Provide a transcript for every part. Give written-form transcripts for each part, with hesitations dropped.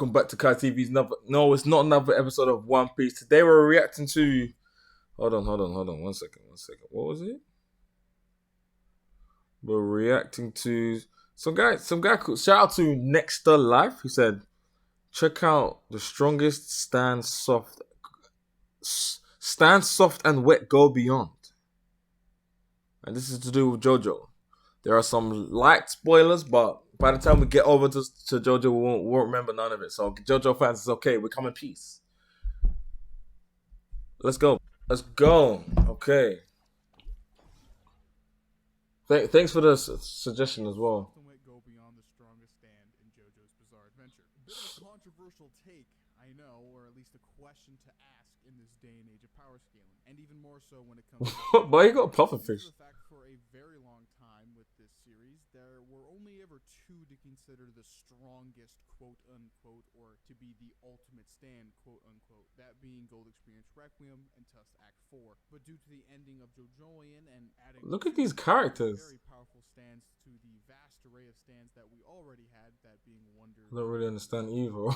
welcome back to Kai TV's another. No, it's not another episode of One Piece. Today we're reacting to. Hold on. 1 second. What was it? We're reacting to some guy. Called, shout out to Nexter Life who said, "Check out the strongest stand soft and wet go beyond." And this is to do with JoJo. There are some light spoilers, but by the time we get over to JoJo, we won't remember none of it. So JoJo fans, it's okay. We come in peace. Let's go. Okay. Thanks for the suggestion as well. Go beyond the strongest stand in JoJo's bizarre adventure. A bit of a controversial take, I know, or at least a question to ask in this day and age of power scaling, and even more so when it comes to Boy, you got pufferfish. The fact for a very long time with this series, there were only ever two to consider the strongest, quote unquote, or to be the ultimate stand, quote unquote. That being Gold Experience Requiem and Tusk Act 4. But due to the ending of JoJoian and adding look at these characters, very powerful stands to the vast array of stands that we already had, that being Wonder. I don't really understand either.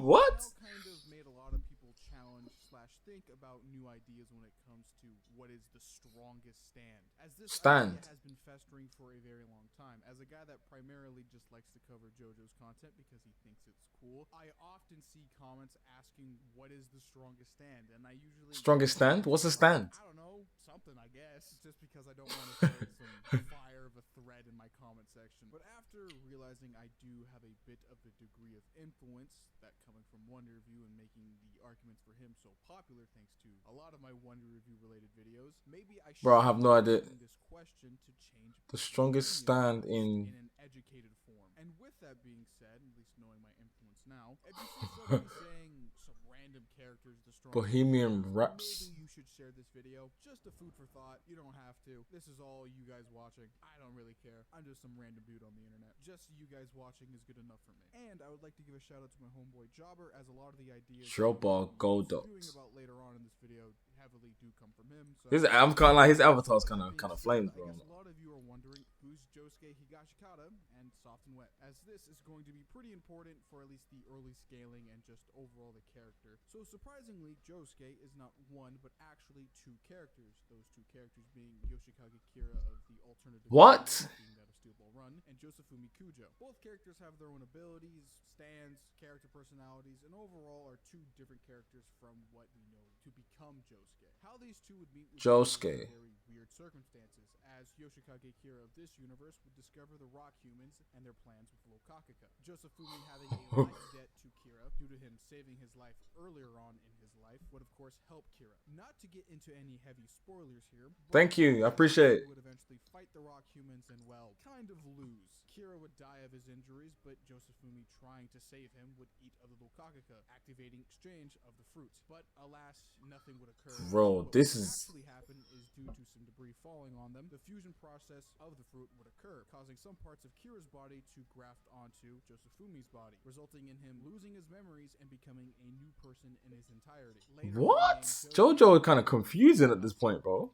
What? Kind of made a lot of people challenge / think about new ideas when it comes to what is the strongest stand. As this idea has been festering for a very long time. As a guy that primarily just likes to cover JoJo's content because he thinks it's cool, I often see comments asking what is the strongest stand, and I usually strongest stand? What's a stand? I don't know, something I guess, just because I don't want to start some fire of a thread in my comment section. But after realizing I do have a bit of a degree of influence, that coming from Wonder Review and making the arguments for him so popular thanks to a lot of my Wonder Review related videos, maybe I should Bro, I have no idea. This question to change the strongest stand in an educated form. And with that being said, at least knowing my influence now, if you see somebody saying some random characters the strongest, Bohemian Raps, maybe you should share this video. Just a food for thought. You don't have to. This is all you guys watching. I don't really care. I'm just some random dude on the internet. Just you guys watching is good enough for me. And I would like to give a shout out to my homeboy Jobber, as a lot of the ideas Showball Gold doing about later on in this video heavily do come from him. So I'm kind of like his avatar's kind of flames, bro. I guess a lot of you are wondering who's Josuke, higashikata, and soft and wet, as this is going to be pretty important for at least the early scaling and just overall the character. So surprisingly, Josuke is not one, but actually two characters. Those two characters being Yoshikage Kira of the alternative What? Being that of Steel Ball Run, and Josefumi Kujo. Both characters have their own abilities, stands, character personalities, and overall are two different characters from what we know to become Josuke. How these two would meet would Josuke. be very weird circumstances, as Yoshikage Kira of this universe would discover the rock humans and their plans with Lokakuka. Josefumi having a life debt to Kira due to him saving his life earlier on in his life would of course help Kira. Not to get into any heavy spoilers here. Thank you, I appreciate it. Would eventually fight the rock humans and well, kind of lose. Kira would die of his injuries, but Josefumi trying to save him would eat of the Lokakuka, activating exchange of the fruits. But alas, nothing would occur. Bro, this is actually happened is due to some debris falling on them. The fusion process of the fruit would occur, causing some parts of Kira's body to graft onto Josefumi's body, resulting in him losing his memories and becoming a new person in his entirety. Later, what? JoJo is kind of confusing at this point, bro.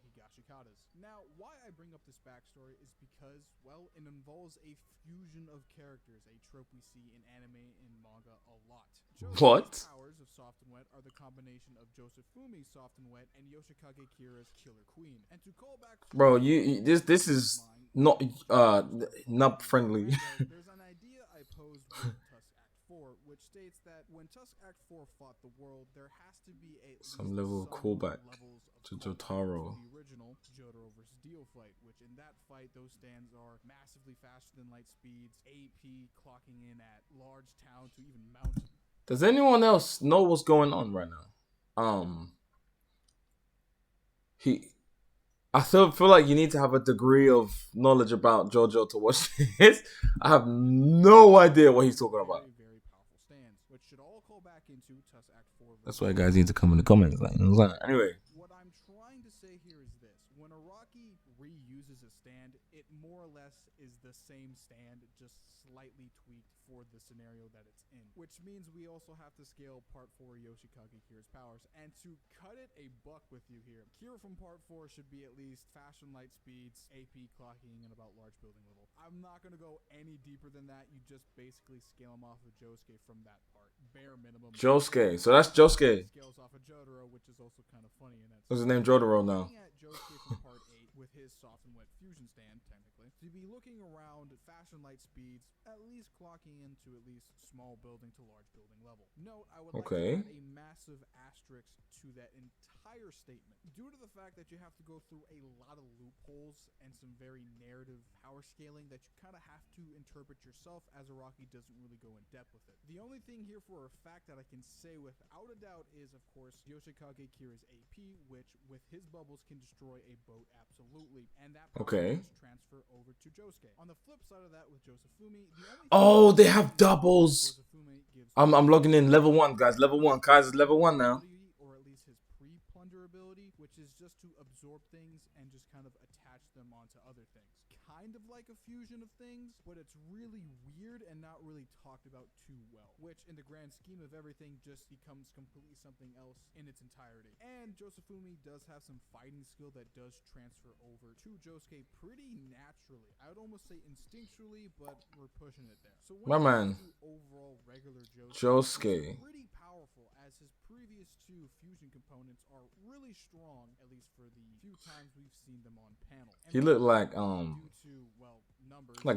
Now, why I bring up this backstory is because, well, it involves a fusion of characters, a trope we see in anime and manga a lot. What? Powers of Soft and Wet are the combination of Josefumi's Soft and Wet and Yoshikage Kira's Killer Queen. And to call back, bro, this is not nub friendly. There's an idea I posed with Tusk Act 4, which states that when Tusk Act 4 fought the world, there has to be some level of callback to Jotaro. The original Jotaro versus Dio fight, which in that fight, those stands are massively faster than light speeds, AP clocking in at large town to even mountain. Does anyone else know what's going on right now? I feel like you need to have a degree of knowledge about JoJo to watch this. I have no idea what he's talking about. Very powerful stands, which should all call back into Tusk Act 4. That's why guys need to come in the comments. Anyway. What I'm trying to say here is this. When Araki reuses a stand, it more or less is the same stand, just slightly tweaked for the scenario that it's in. Which means we also have to scale Part 4 Yoshikage Kira's powers. And to cut it a buck with you here, Kira from Part 4 should be at least fashion light speeds, AP clocking, and about large building level. I'm not going to go any deeper than that. You just basically scale him off of Josuke from that part. Bare minimum. Josuke. So that's Josuke. Scales off of Jotaro, which is also kind of funny in that. What's his name? Jotaro now. Looking at Josuke from Part 8 with his soft and wet fusion stand, technically, to be looking around fashion light speeds, at least clocking into at least small building to large building level. Note, I would like to add a massive asterisk to that entire statement. Due to the fact that you have to go through a lot of loopholes and some very narrative power scaling that you kind of have to interpret yourself, as Araki doesn't really go in depth with it. The only thing here for a fact that I can say without a doubt is, of course, Yoshikage Kira's AP, which with his bubbles can destroy a boat absolutely, and that power does transfer over to Josuke. On the flip side of that, with Josefumi, the only they have doubles. I'm logging in level 1, guys. Level 1. Kaiser's level 1 now. Or at least his pre-plunder ability, which is just to absorb things and just kind of attach them onto other things. Kind of like a fusion of things, but it's really weird and not really talked about too well, which in the grand scheme of everything just becomes completely something else in its entirety. And Josefumi does have some fighting skill that does transfer over to Josuke pretty naturally. I would almost say instinctually, but we're pushing it there. So when overall regular Josuke, pretty powerful, as his previous two fusion components are really strong, at least for the few times we've seen them on panel. And he looked like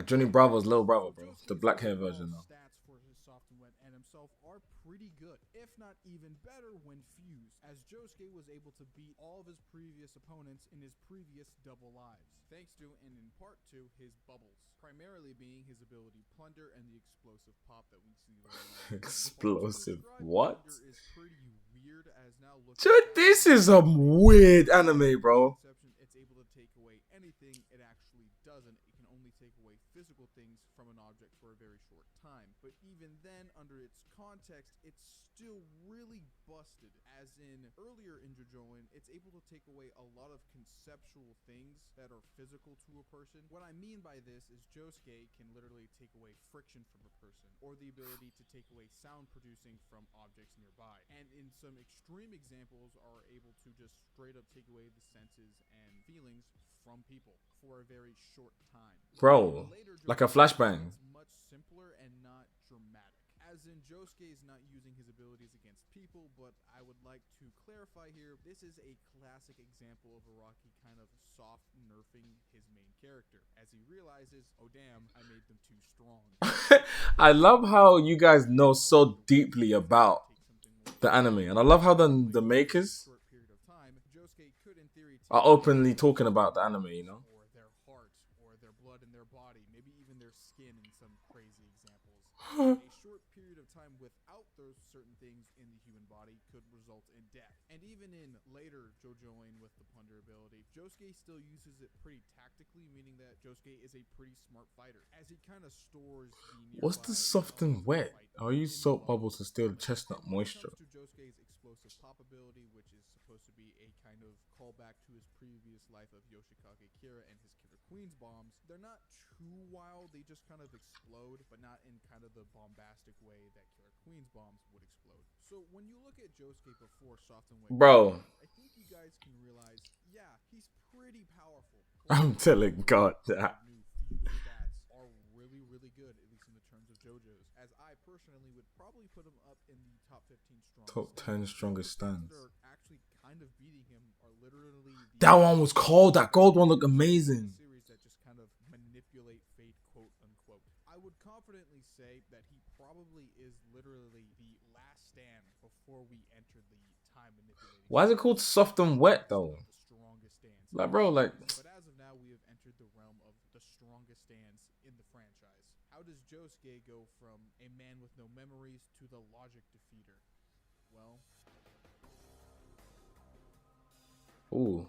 Johnny Bravo's little brother, bro. The black hair version though. Stats for his soft and wet and himself are pretty good, if not even better when fused, as Josuke was able to beat all of his previous opponents in his previous double lives, thanks to, and in part to, his bubbles, primarily being his ability Plunder and the explosive pop that we see later on. Explosive what? Is pretty weird, as now dude, this is a weird anime, bro. It's able to take away anything. It actually doesn't. It can only take away physical things from an object for a very short time. But even then, under its context, it's still really busted. As in, earlier in JoJoin, it's able to take away a lot of conceptual things that are physical to a person. What I mean by this is Josuke can literally take away friction from a person, or the ability to take away sound producing from objects nearby. And in some extreme examples, are able to just straight up take away the senses and feelings from people for a very short time. Bro, like a flashbang. It's much simpler and not dramatic. As in, Josuke is not using his abilities against people, but I would like to clarify here, this is a classic example of Araki kind of soft nerfing his main character, as he realizes, oh damn, I made them too strong. I love how you guys know so deeply about the anime, and I love how the makers are openly talking about the anime, you know? Or their heart, or their blood in their body, maybe even their skin in some crazy examples. A short period of time without those certain things in the human body could result in death. And even in later JoJoing with the Plunder ability, Josuke still uses it pretty tactically, meaning that Josuke is a pretty smart fighter, as he kind of stores the What's the soft and wet? I'll use soap bubbles to steal the chestnut moisture. To Josuke's explosive pop ability, which is supposed to be a kind of callback to his previous life of Yoshikage Kira and his Killer Queen's bombs, they're not too wild, they just kind of explode, but not in kind of the bombastic way that Killer Queen's bombs would explode. So when you look at Josuke before soft and wet, bro, I think you guys can realize, yeah, he's pretty powerful. I'm telling God that. New stats are really, really good, at least in the terms of JoJo's, as I personally would probably put him up in the top 15 strongest. Top 10 strongest stands. Actually kind of beating him are literally that one was cold. That gold one looked amazing. Series that just kind of manipulate fate, quote unquote. I would confidently say that he probably is literally the last stand before we enter the time manipulating. Why is it called soft and wet though? The strongest stands. Like, bro, like. But as of now, we have entered the realm of the strongest stands in the franchise. How does Josuke go from a man with no memories to the logic defeater? Well. Ooh.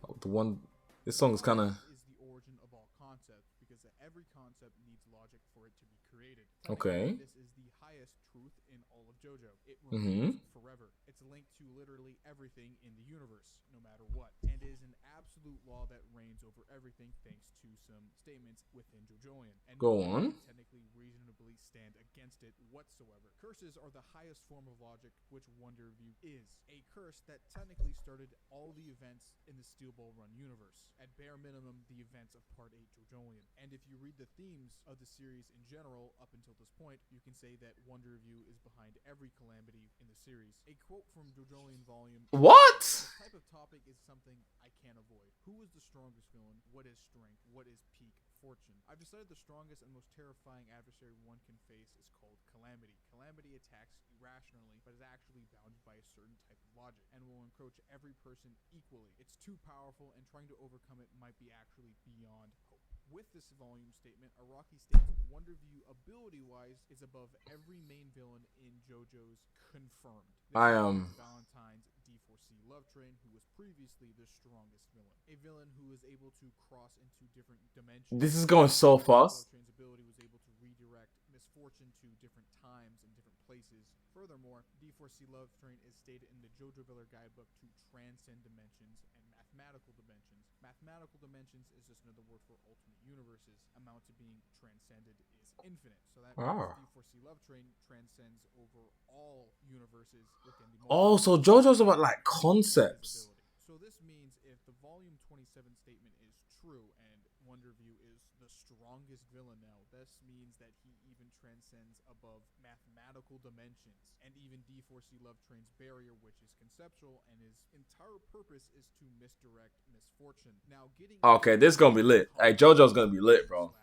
Oh, the one. This song is kind of. Is the origin of all concepts, because every concept needs logic for it to be created. Okay. This is the highest truth in all of JoJo. It Mm-hmm. remains forever. It's linked to literally everything in the universe, no matter what, and is an absolute law that reigns over everything thanks to some statements within JoJoian. And Go no on. one can technically reasonably stand against it whatsoever. Curses are the highest form of logic, which Wonder View is. A curse that technically started all the events in the Steel Ball Run universe. At bare minimum, the events of Part 8 JoJoian. And if you read the themes of the series in general up until this point, you can say that Wonder View is behind every calamity in the series. A quote from JoJoian Volume... What? This type of topic is something I can't avoid. Who is the strongest villain? What is strength? What is peak fortune? I've decided the strongest and most terrifying adversary one can face is called Calamity. Calamity attacks irrationally, but is actually bounded by a certain type of logic, and will encroach every person equally. It's too powerful, and trying to overcome it might be actually beyond hope. With this volume statement, Araki states Wonder View ability-wise is above every main villain in JoJo's confirmed. This Valentine's D4C Love Train, who was previously the strongest villain. A villain who is able to cross into different dimensions. This is going so fast. Love Train's ability was able to redirect misfortune to different times and different places. Furthermore, D4C Love Train is stated in the JoJo Viller Guidebook to transcend dimensions and mathematical dimensions. Mathematical dimensions is just another word for alternate universes. Amount to being transcended is infinite. So that means D4C Love Train transcends over all universes within the Oh, so JoJo's about like concepts. So this means if the Volume 27 statement is true and Wonder View is the strongest villain now, this means that he even transcends above mathematical dimensions, and even D4C Love Train's barrier, which is conceptual, and his entire purpose is to misdirect misfortune. Now, getting okay, this is gonna be lit. Hey, JoJo's gonna be lit, bro.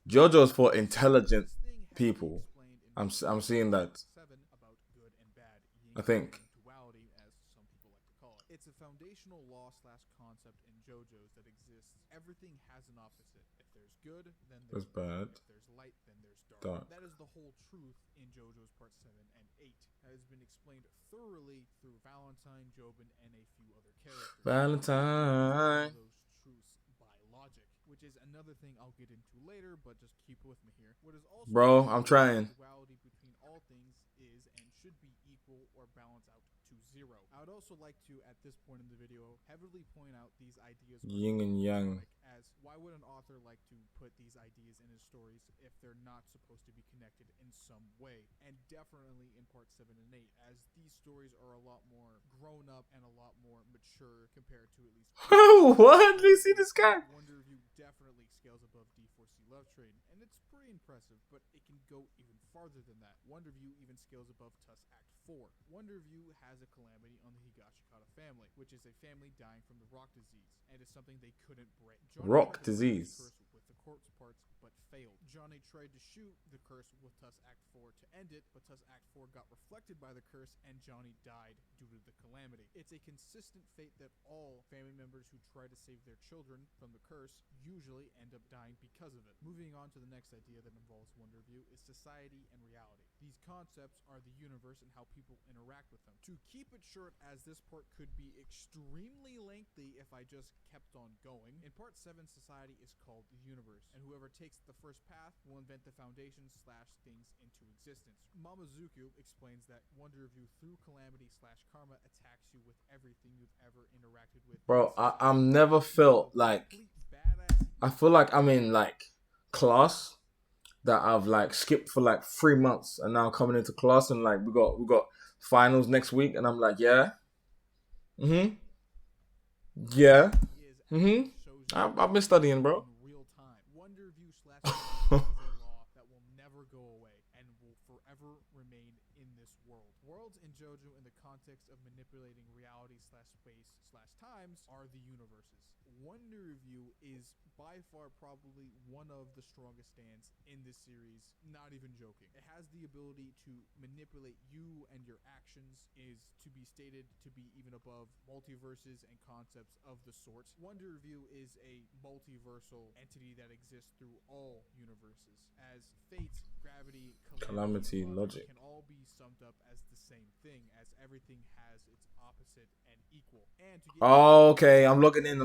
JoJo's for intelligent people. I'm seeing that. I think. It's a foundational law / concept in JoJo's that exists. Everything has an opposite. If there's good, then there's bad. If there's light, then there's dark. That is the whole truth in JoJo's Part 7 and 8. That has been explained thoroughly through Valentine, Jobin, and a few other characters. Valentine. Those truths by logic, which is another thing I'll get into later, but just keep with me here. What is also bro, I'm trying. Duality between all things is and should be equal or balance out to zero. I would also like to, at this point in the video, heavily point out these ideas Yin and yang. as why would an author like to put these ideas in his stories if they're not supposed to be connected in some way? And definitely in Part 7 and 8, as these stories are a lot more grown up and a lot more mature compared to at least what? Let me see this guy. Wonder View definitely scales above D4C Love Train, and it's pretty impressive, but it can go even farther than that. Wonder View even scales above Tusk Act 4. Wonder View has a calamity on the Higashikata family, which is a family dying from the rock disease, and is something they couldn't break. Rock disease. With the corpse parts, but failed. Johnny tried to shoot the curse with Tusk Act 4 to end it, but Tusk Act 4 got reflected by the curse, and Johnny died due to the calamity. It's a consistent fate that all family members who try to save their children from the curse usually end up dying because of it. Moving on to the next idea that involves Wonder View is society and reality. These concepts are the universe and how people interact with them. To keep it short, as this part could be extremely lengthy if I just kept on going, in Part 7, society is called the universe, and whoever takes the first path will invent the foundation / things into existence. Mamazuku explains that Wonder View through calamity / karma attacks you with everything you've ever interacted with. Bro, I'm never felt like I feel like I'm in like class that I've like skipped for like 3 months, and now coming into class and like we got finals next week, and I'm like, yeah, yeah, I've been studying, bro. Real time. Wonder View / is a law that will never go away and will forever remain in this world. Worlds in JoJo in the context of manipulating reality / space / times are the universes. Wonder View is by far probably one of the strongest stands in this series, not even joking. It has the ability to manipulate you and your actions, is to be stated to be even above multiverses and concepts of the sort. Wonder View is a multiversal entity that exists through all universes, as fate, gravity, calamity, logic can all be summed up as the same thing, as everything has its opposite and equal. And to get okay, I'm logging in.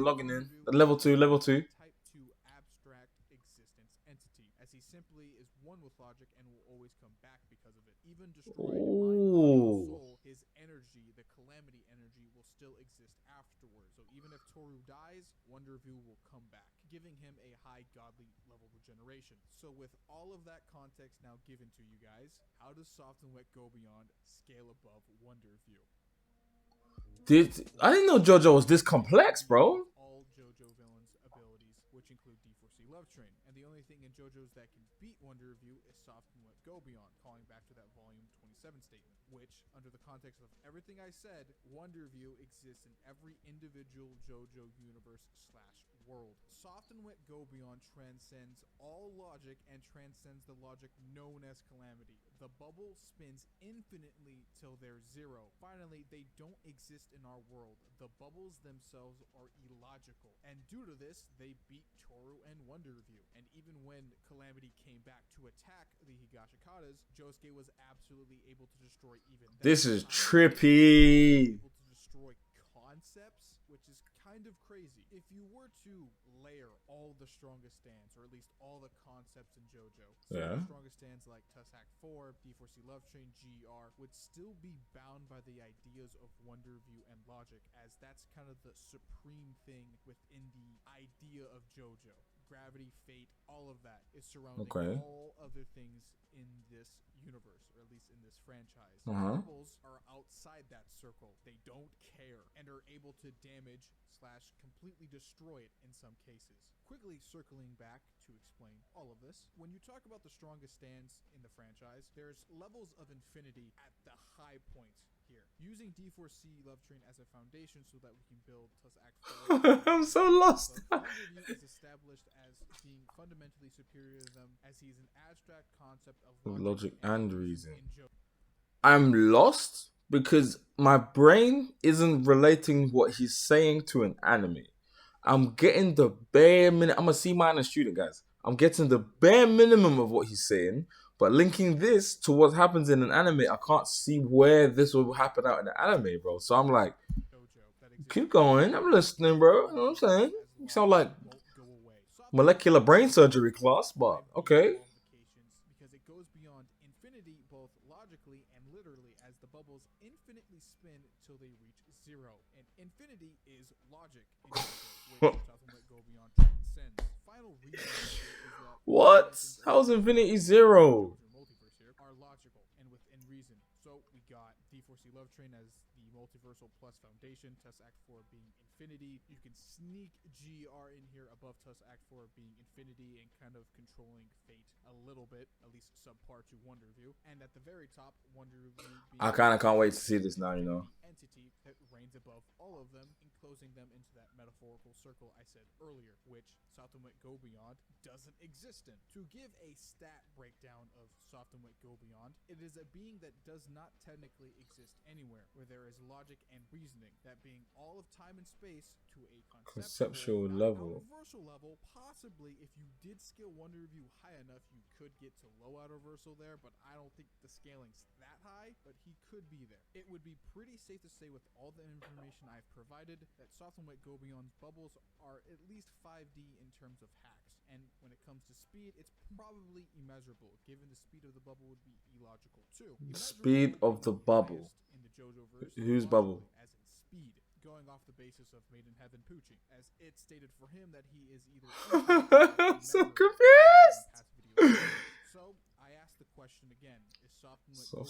Level 2. Type 2 abstract existence entity. as he simply is one with logic and will always come back because of it. Even destroyed mind, body, and soul, his energy, the calamity energy, will still exist afterwards. So even if Toru dies, Wonderview will come back, giving him a high godly level regeneration. So with all of that context now given to you guys, how does Soft and Wet Go Beyond scale above Wonderview? I didn't know JoJo was this complex, bro. All JoJo villains' abilities, which include D4C Love Train. And the only thing in JoJo's that can beat Wonderview is Soft and Wet Go Beyond, calling back to that volume 27 statement, which, under the context of everything I said, Wonderview exists in every individual JoJo universe / world. Soft and Wet Go Beyond transcends all logic and transcends the logic known as calamity. The bubble spins infinitely till they're zero. Finally, they don't exist in our world. The bubbles themselves are illogical. And due to this, they beat Toru and Wonderview. And even when Calamity came back to attack the Higashikatas, Josuke was absolutely able to destroy even that. This is trippy. Able to destroy concepts, which is kind of crazy. If you were to layer all the strongest stands, or at least all the concepts in JoJo, so the strongest stands like Tussac 4, D4C Love Train, GR, would still be bound by the ideas of Wonderview and logic, as that's kind of the supreme thing within the idea of JoJo. Gravity, fate, all of that is surrounding all other things in this universe, or at least in this franchise. Bubbles are outside that circle. They don't care and are able to damage / completely destroy it in some cases. Quickly circling back to explain all of this, when you talk about the strongest stands in the franchise, there's levels of infinity at the high point here. Using D4C Love Train as a foundation so that we can build Tussac 4. I'm so lost. Wonderview is established as being fundamentally superior to them, as he's an abstract concept of logic and reason. I'm lost because my brain isn't relating what he's saying to an anime. I'm getting the bare minimum. I'm a C- student, guys. I'm getting the bare minimum of what he's saying, but linking this to what happens in an anime, I can't see where this will happen out in the anime, bro. So I'm like, keep going. I'm listening, bro. You know what I'm saying? You sound like molecular brain surgery class, but okay. Because it goes beyond infinity, both logically and literally, as the bubbles infinitely spin till they reach zero. And infinity is logic, which Go Beyond transcends. Final reason is that what? How's infinity zero? Multiverse here are logical and within reason. So we got D4C Love Train as the multiversal plus foundation, Tussac 4 being infinity. You can sneak GR in here above Tussac 4 being infinity and kind of controlling fate a little bit, at least subpar to Wonderview. And at the very top, Wonderview being I kind of can't wait to see this now, you know. Entity that reigns above all of them, enclosing them into that metaphorical circle I said earlier, which Soft and Wet Go Beyond doesn't exist in. To give a stat breakdown of Soft and Wet Go Beyond, it is a being that does not technically exist anywhere, where there is logic and reasoning, that being all of time and space to a conceptual level. Universal level, possibly if you did scale Wonderview high enough, you could get to low outer versal there, but I don't think the scaling's that high, but he could be there. It would be pretty safe to say, with all the information I've provided, that Soft and Wet Go Beyond's bubbles are at least 5D in terms of hacks. And when it comes to speed, it's probably immeasurable, given the speed of the bubble would be illogical too. Speed of the bubble. In the JoJo-verse, whose bubble? As in speed, going off the basis of Made in Heaven Poochie, as it stated for him that he is either I'm so confused. So I asked the question again: is Soft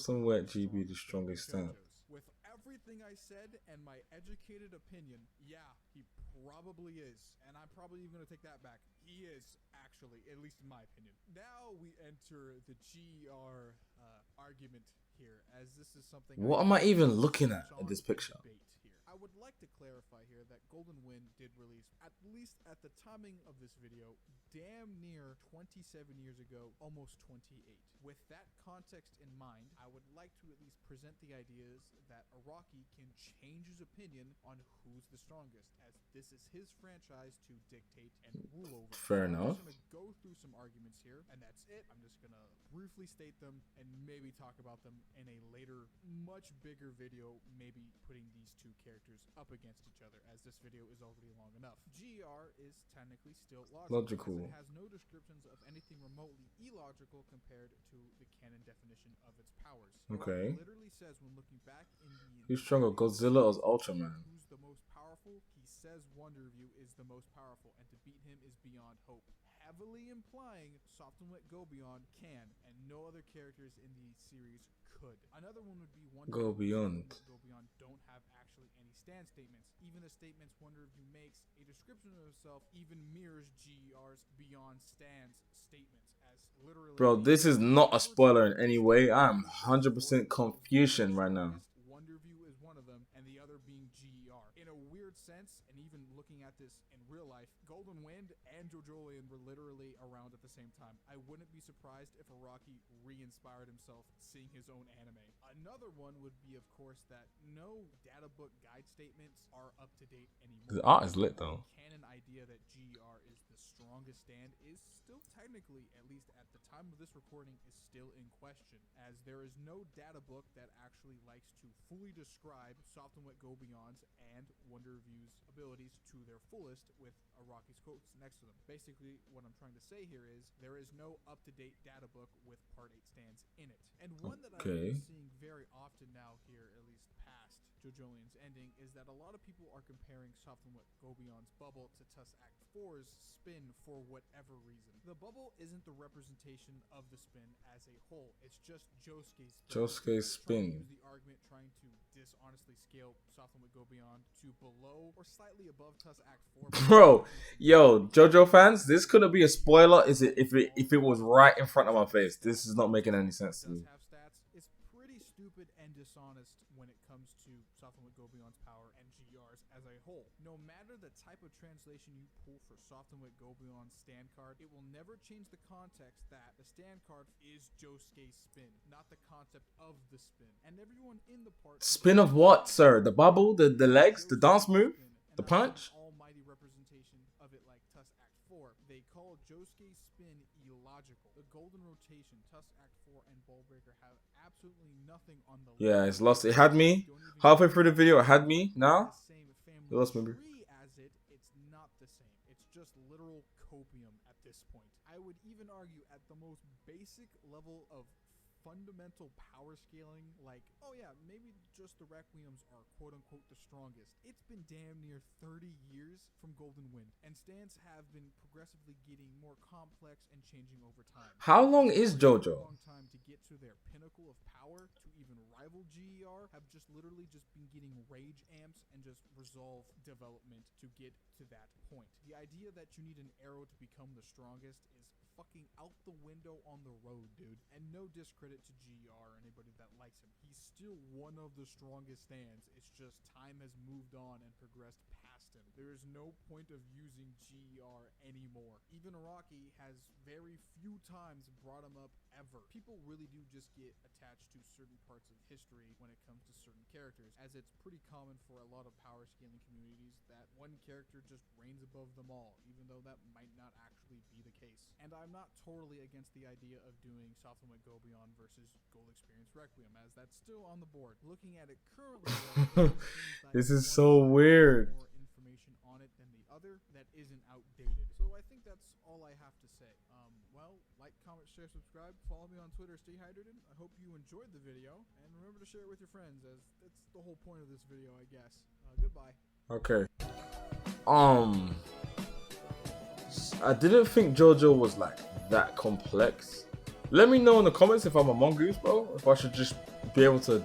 and Wet GB the strongest stand? With everything I said and my educated opinion, yeah, he probably is. And I'm probably even going to take that back. He is, actually, at least in my opinion. Now we enter the GR argument here, as this is something... What am I even looking at in this picture? I would like to clarify here that Golden Wind did release, at least at the timing of this video, damn near 27 years ago, almost 28. With that context in mind, I would like to at least present the ideas that Araki can change his opinion on who's the strongest, as this is his franchise to dictate and rule over. Fair enough. I'm just going to go through some arguments here, and that's it. I'm just going to briefly state them and maybe talk about them in a later, much bigger video, maybe putting these two characters characters up against each other, as this video is already long enough. GR is technically still logical, as it has no descriptions of anything remotely illogical compared to the canon definition of its powers. Okay. It literally says when looking back in the Who's stronger, Godzilla or Ultraman? who's the most powerful, he says Wonder View is the most powerful, and to beat him is beyond hope, heavily implying Soft and Wet Go Beyond can, and no other characters in the series could. Another one would be Wonder Go Beyond. Go Beyond don't have actually any stand statements. Even the statements Wonder View makes, a description of himself even mirrors GER's Beyond Stands statements, as literally. Bro, this is not a spoiler in any way. I'm 100% confusion right now. Wonder View is one of them, and the other being GER. In a weird sense, and even looking at this in real life, Golden Wind and JoJolion were literally around at the same time. I wouldn't be surprised if Araki re-inspired himself seeing his own anime. Another one would be, of course, that no data book guide statements are up to date anymore. The art is lit though. The canon idea that GR is the strongest stand is still technically, at least at the time of this recording, is still in question, as there is no data book that actually likes to fully describe Soft and Wet Go Beyond's and Wonder View's abilities to their fullest, with Araki's quotes next to them. Basically, what I'm trying to say here is there is no up-to-date data book with Part 8 stands in it. And one that I'm seeing very often now here, at least past JoJolion's ending, is that a lot of people are comparing Soft and Wet Go Beyond's bubble to Tusk Act 4's spin for whatever reason. The bubble isn't the representation of the spin as a whole. It's just Josuke's spin. Josuke's spin. The argument trying to dishonestly scale Soft and Wet Go Beyond to below or slightly above Tusk Act 4. Bro, yo, JoJo fans, this couldn't be a spoiler. Is it if it was right in front of my face? This is not making any sense to me. It's pretty stupid and dishonest when it comes to Soft and Wet Go Beyond's power and GR's as a whole. No matter the type of translation you pull for Soft and Wet Go Beyond's stand card, it will never change the context that the stand card is Josuke's spin, not the concept of the spin. And everyone in the part spin of what, sir? The bubble, the legs, the dance move, the punch? Almighty representation of it, like Tusk Act 4. They call Josuke's spin illogical. The golden rotation, Tusk Act 4 and Ballbreaker have absolutely nothing on the yeah, it's lost. It had me halfway through the video. It had me. Now it lost me. It's not the same. It's just literal copium at this point. I would even argue at the most basic level of fundamental power scaling, like, oh yeah, maybe just the Requiems are quote-unquote the strongest. It's been damn near 30 years from Golden Wind, and stands have been progressively getting more complex and changing over time. How long is JoJo? A long time to get to their pinnacle of power, to even rival GER, have just literally just been getting rage amps and just resolve development to get to that point. The idea that you need an arrow to become the strongest is fucking out the window on the road, dude. And no discredit to GR or anybody that likes him. He's still one of the strongest stands. It's just time has moved on and progressed past him. There is no point of using GR anymore. Even Araki has very few times brought him up ever. People really do just get attached to certain parts of history when it comes to certain characters, as it's pretty common for a lot of power scaling communities that one character just reigns above them all, even though that might not actually be the case. And I'm not totally against the idea of doing Soft and Wet Go Beyond versus Gold Experience Requiem, as that's still on the board. Looking at it currently, though, this is so weird. More information on it than the other that isn't outdated. So I think that's all I have to say. Well, like, comment, share, subscribe, follow me on Twitter, stay hydrated. I hope you enjoyed the video, and remember to share it with your friends, as that's the whole point of this video, I guess. Goodbye. Okay. I didn't think JoJo was like that complex. Let me know in the comments if I'm a mongoose, bro. If I should just be able to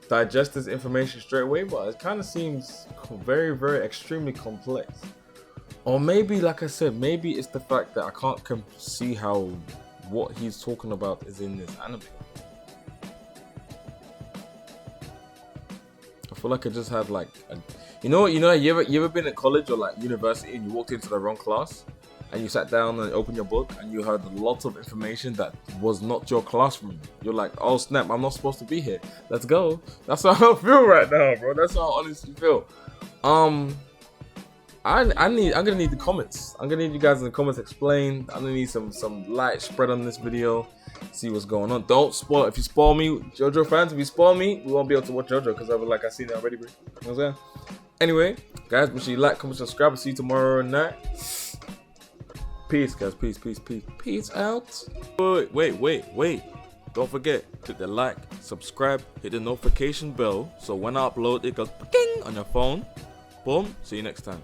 digest this information straight away, but it kind of seems very, very extremely complex. Or maybe, like I said, maybe it's the fact that I can't see how what he's talking about is in this anime. I feel like I just had like you ever been in college or like university and you walked into the wrong class and you sat down and opened your book and you heard lots of information that was not your classroom. You're like, oh snap, I'm not supposed to be here. Let's go. That's how I feel right now, bro. That's how I honestly feel. I'm gonna need the comments. I'm gonna need you guys in the comments explain. I'm gonna need some light spread on this video. See what's going on. Don't spoil. If you spoil me, JoJo fans, if you spoil me, we won't be able to watch JoJo because I seen it already, bro. You know what I'm saying? Anyway, guys, make sure you like, comment, subscribe. I'll see you tomorrow night. Peace, guys. Peace out. Wait. Don't forget, click the like, subscribe, hit the notification bell so when I upload, it goes ping on your phone. Boom. See you next time.